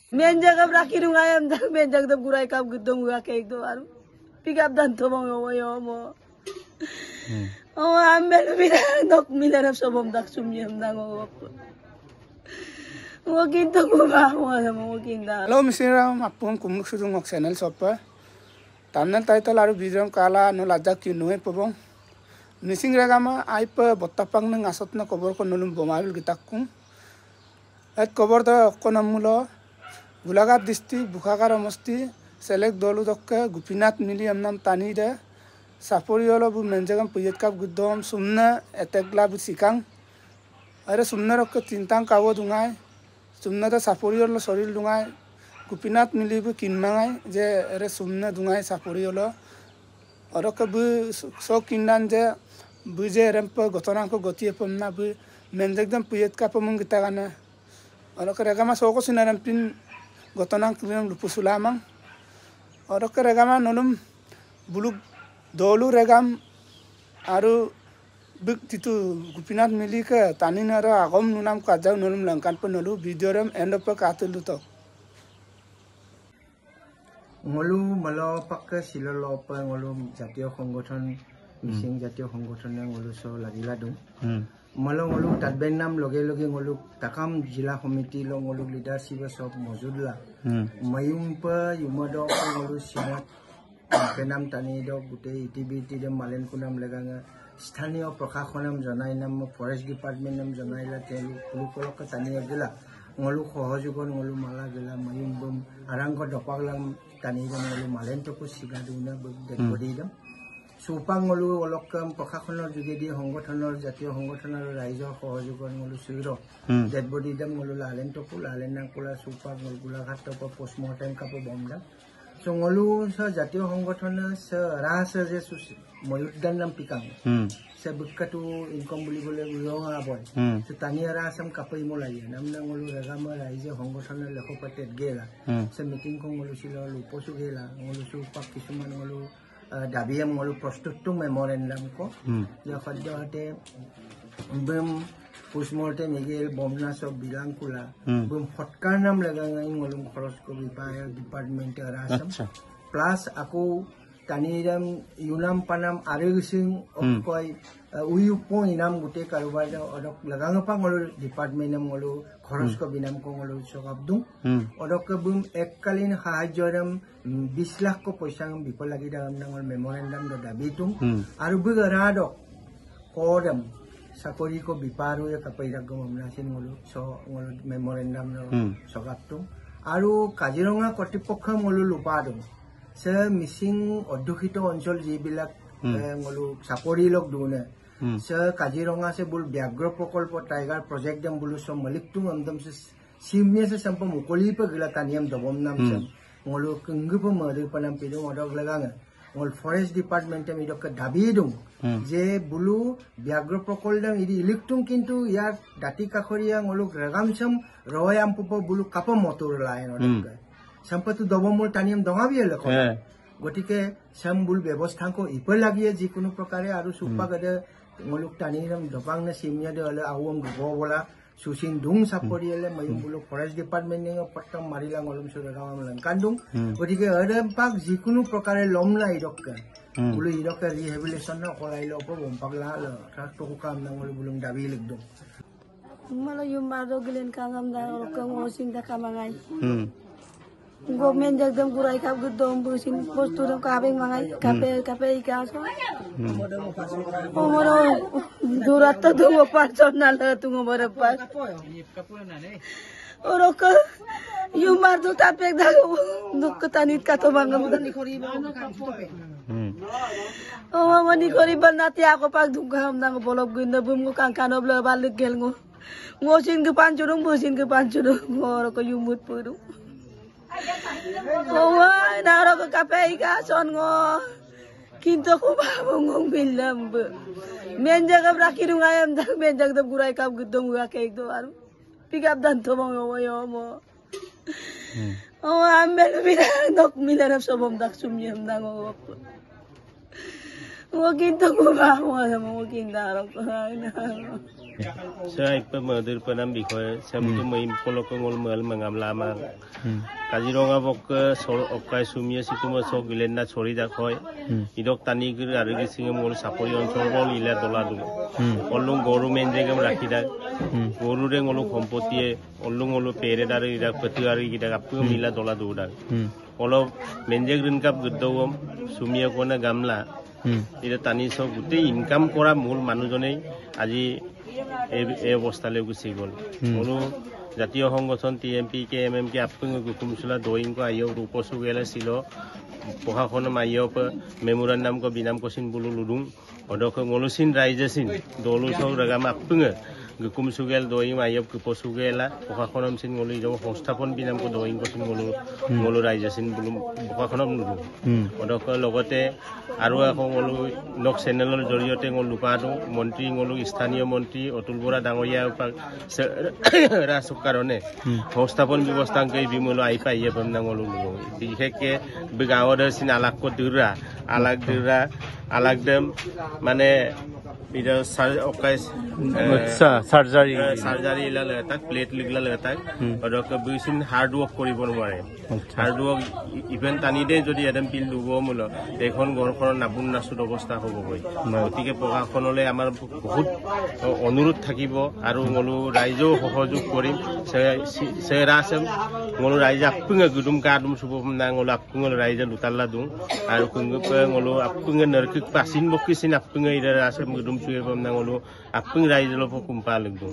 Menjagam rakirung ayam dah menjagam gurai kap gudong gua kayak itu baru. Pikap dan tomong yo mo. Oh ambil bila nok bila nap sobom dak sumyam dang o. Mo kinto ko ba mo kinda. Hello misiram apun kumuk sudung ok channel sopa. Thumbnail title aru video kala no lajak ki noe pobong. Nising regama aipa bottapang nang asot na kobor ko nulum bomabil gitakkum. Et kobor da konamulo Gulagat district Bukhagar Amasti select dolu dokke Gopinath mili amnam tani de Saporiolo bu menjagam puyet kap gudom sumna etekla bu sikang are sumna rokke tintang kawo dungai sumna da Saporiolo soril dungai Gopinath mili bu kinmangai je are sumna dungai Saporiolo orokke bu so kindan je bu je rempa gotonang ko gotie pomna bu menjagam puyet kap mung gitagana orokke regama soko sinaram pin Gotonang kalian lupa sulamang, orang keregama nolum buluk dolu regam, aru buk itu Gopinath mili ke tani nara agam nunam kajau nolum langkan pun nolu video ram end up katul luto. Ngolu malo pakai sila lopa ngolu jatiyo kongotan mising jatiyo kongotan yang ngolu so lagi ladung. Malo ngolu tadbenam loge ngolu takam jila komiti lo ngolu leadership sob mojudla mayumpa yumado ngolu sinat penam tani do gute itibiti de malen kunam leganga স্থানীয় প্রশাসনম জনাই নাম forest department নাম জনাইলা তেলু পুলুকলক তানি গেলা ngolu সহযোগন ngolu মালা গেলা mayumbum arangko dopaglang tani ngolu malen to kusigaduna bedodidam Supang ngolu olokam প্ৰশাসনৰ যোগেদি সংগঠনৰ জাতীয় সংগঠনৰ ৰাইজৰ সহযোগত ngolu সুইৰো ডেড বডি দম ngolu লালেন টকু লালেন নাকুলা সুপা গোলাঘাট টপ পোস্টমৰ্টেম কাপ বমদা সো ngolu জাতীয় সংগঠনৰ ৰাস যে ময়ুদ্দান নাম পিকাং সে বুককাটো ইনকাম বুলি বলে ৰঙা বয় সো তানিয়া ৰাসম কাপই মলাই নামনা ngolu ৰেগামা ৰাইজে সংগঠনৰ লেখপাতেত গেলা সে মিটিং ngolu ছিল লুপসু গেলা ngolu সুপা কিছুমান ngolu Dabiam ngolu prostitutum memorandum ko ya khadjate bem postmortem Miguel bomna so bilang kula bem hotkar nam lagangai ngolum khoros ko bipaya department rasam plus aku taniram yunam panam aregising okoi uyupo inam gute karobar odok laganga pa ngolu department nam ngolu khoros ko binam ko ngolu sokabdum odok bum ekkalin sahajoram 20 lakh ko poisang bipol lagi dalam nangol memorandum do dabitung aru bugarado kodam sakori ko biparu ya kapairagam amnasin ngolu so ngolu memorandum no sokabtum aru Kajironga kotipokha ngolu lupadum se missing অধ্যুষিত অঞ্চল যিবিলাক ngolu sapori lok dune se Kajironga se bul ব্যাঘ্র প্রকল্প tiger project দম bulu so maliktum amdam se simnya se sampa mukoli pa gila taniam dobom nam sam ngolu kenggupo madu panam pido modok laganga ngol forest department mi dok dabi dung je bulu ব্যাঘ্র প্রকল্পম idi iliktum kintu yar dati kakhoriya ngolu regamsam royam pupo bulu kapo motor lain odok সম্পত্তি দবমল টানিম দঙাবিয়ে লখ গটিকে সামবুল ব্যবস্থাকো ইপল লাগিয়ে যে কোনো প্রকারে আৰু সুপা গদে মলুক টানিম দপাং না সিমিয়া দে হলে আউম গবলা সুসিন দুং সাপরিয়েলে মাইম বুলু ফরেস্ট ডিপার্টমেন্ট নে পট্টম মারিলা ngolum সুরে গাম লাঙ্কান্দুং গটিকে আরে পাক যে কোনো প্রকারে লমলা ইরক্কা বুলু ইরক্কা রিহেবিলিটেশন না করাইলো পর বম পাগলা ল ট্রাক তো কাম না ngolum bulung dabi legdum Malo yung maro gilen kangam da kang osin da kamangay Government jagdam kurai kap gudom busin posturam kapeng mangai kape ikaso. Omoro durat to dungo personal tungo barapas. Oroko yumar tu tapek dago duk tanit kato mangam. Oh mani kori banati ako pag dugam nang bolog gundo bum ko kang kanob le balit gel ngo. Ngosin ke pancurung busin ke pancurung oroko yumut puru. Ôi, nào đâu có cà phê cả son ngô. Kinto ko ba mong bilam. Men jagam rakirung ayam dah men jagam gurai kap gudong gua kayak itu baru. Pick up dan to mong yo mo. Oh, ambil bila nok bila nap sobom dak sumyam dang o. Mo kinto ko ba mo kinta ro ko. Saya ipa madir panam bikoy sabtu mai polok ngol mal mangam lama Kaziranga bok sol okai sumia situma so gilenna chori dakhoy idok tani gir aru gising mol sapori onchol bol ila doladu ollung goru menjegam rakhida goru re ngolu kompotie ollung olu pere daru ida pati aru ida appu mila doladu da olo menjegrin kap guddogom sumia kona gamla ida tani so gute income kora mul manujone আজি এই অবস্থালৈ গুচি গ'ল কোনো জাতীয় সংগঠন TMP কে এমএমকে আপং গুকুমসুলা দইংকো আইও রূপসুগেলা ছিল প্রশাসন মাইও মেমোরেন্ডাম কো বিনাম কোসিন বুলু লুদুং অদক ngolusin রাইজেসিন দলু সব রাগাম আপং গুকুমসুগেল দইং মাইও কুপসুগেলা প্রশাসনম সিন ngolu ইজো সংস্থাপন বিনাম কো দইং কোসিন ngolu রাইজেসিন বুলু প্রশাসনম লুদু অদক লগতে আৰু এখন ngolu নক চেনেলৰ জৰিয়তে ngolu পাটো মন্ত্ৰী ngolu স্থানীয় মন্ত্ৰী অতুল বৰা ডাঙৰীয়া ৰাজক কাৰণে সংস্থাপন ব্যৱস্থাকে বিমল আই পাইয়ে বন্ধা ngolu বিশেষকে গাঁৱৰ সিন আলাক দুৰা আলাক দেম মানে Ida okai surgery ila letak plate ligla letak odok buisin hard work koribor mare hard work even tani de jodi adam pil lugo mulo ekhon gorkhon nabun nasud obostha hobo goi otike prokakhonole amar bahut onurod thakibo aru ngolu raijo sohojog korim se rasem ngolu raija appunga gudum kadum subom na ngolu appungol raija lutalla dung aru kungup ngolu appunga nerkik pasin bokisin appunga ida rasem gudum suye bam na ngolu appung raija lo kumpa legdo